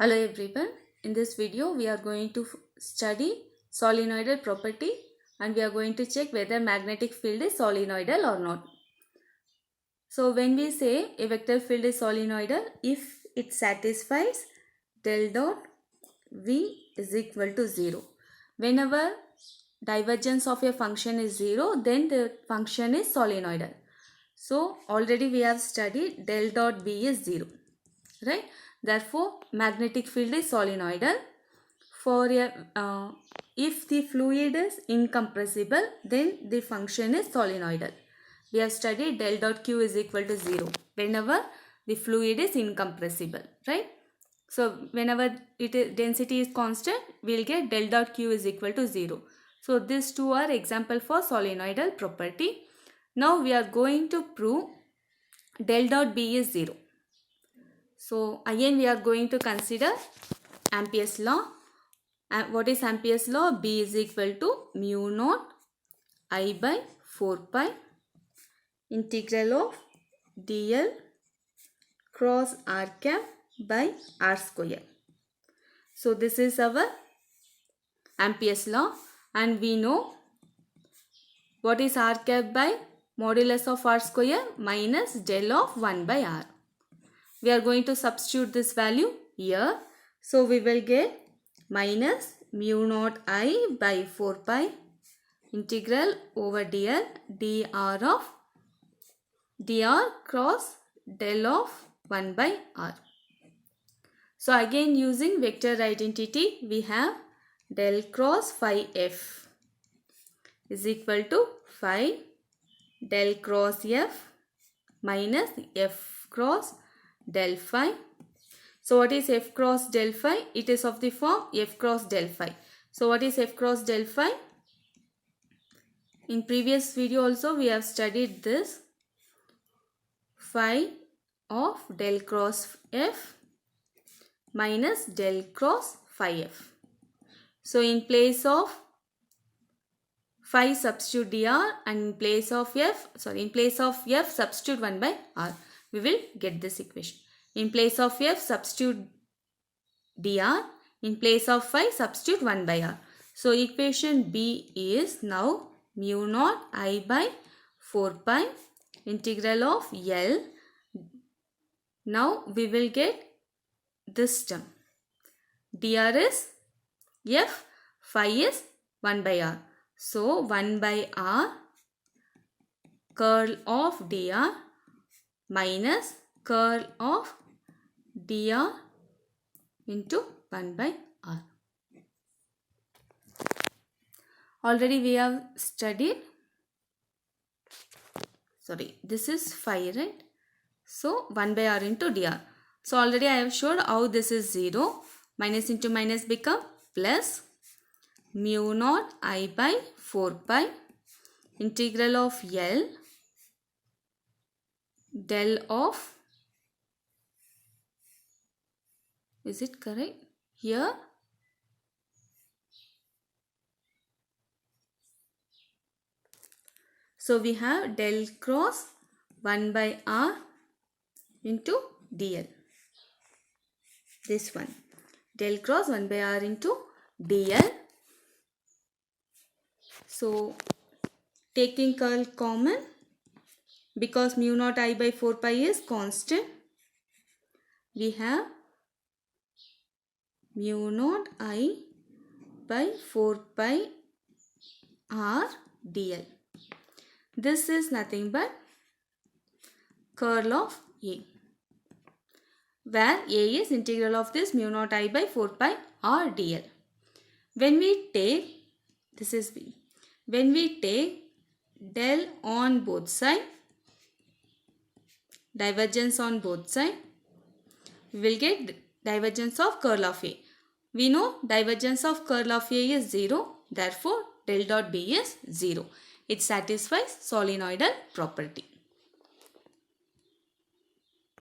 Hello everyone. In this video we are going to study solenoidal property and we are going to check whether magnetic field is solenoidal or not. So when we say a vector field is solenoidal, if it satisfies del dot V is equal to 0. Whenever divergence of a function is 0, then the function is solenoidal. So already we have studied del dot V is 0, right? Therefore, magnetic field is solenoidal. If the fluid is incompressible, then the function is solenoidal. We have studied del dot Q is equal to 0 whenever the fluid is incompressible, right? So, whenever density is constant, we will get del dot Q is equal to 0. So, these two are example for solenoidal property. Now, we are going to prove del dot B is 0. So again we are going to consider Ampere's law. And what is Ampere's law? B is equal to mu naught I by 4 pi integral of dl cross r cap by r square. So this is our Ampere's law and we know what is r cap by modulus of r square minus del of 1 by r. We are going to substitute this value here. So we will get minus mu naught I by 4 pi integral over dl dr of dr cross del of 1 by r. So again using vector identity we have del cross phi f is equal to phi del cross f minus f cross del phi. So what is f cross del phi? It is of the form f cross del phi. So what is f cross del phi? In previous video also we have studied this. Phi of del cross f minus del cross phi f. So in place of phi substitute dr and in place of f substitute 1 by r. We will get this equation. In place of f substitute dr, in place of phi substitute 1 by r. So equation B is now mu naught I by 4 pi integral of L. Now we will get this term. Dr is f, phi is 1 by r. So 1 by r curl of dr minus curl of dr into 1 by r. Already we have studied, this is phi, right? So 1 by r into dr. So already I have showed how this is 0. Minus into minus become plus mu naught I by 4 pi integral of L del of, is it correct here? So we have del cross 1 by r into dl. This one. Del cross 1 by r into dl. So taking curl common, because mu naught I by 4 pi is constant, we have mu naught I by 4 pi r dl. This is nothing but curl of A, where A is integral of this mu naught I by 4 pi r dl. When we take, this is B, when we take del on both sides, divergence on both sides, we will get divergence of curl of A. We know divergence of curl of A is 0. Therefore, del dot B is 0. It satisfies solenoidal property.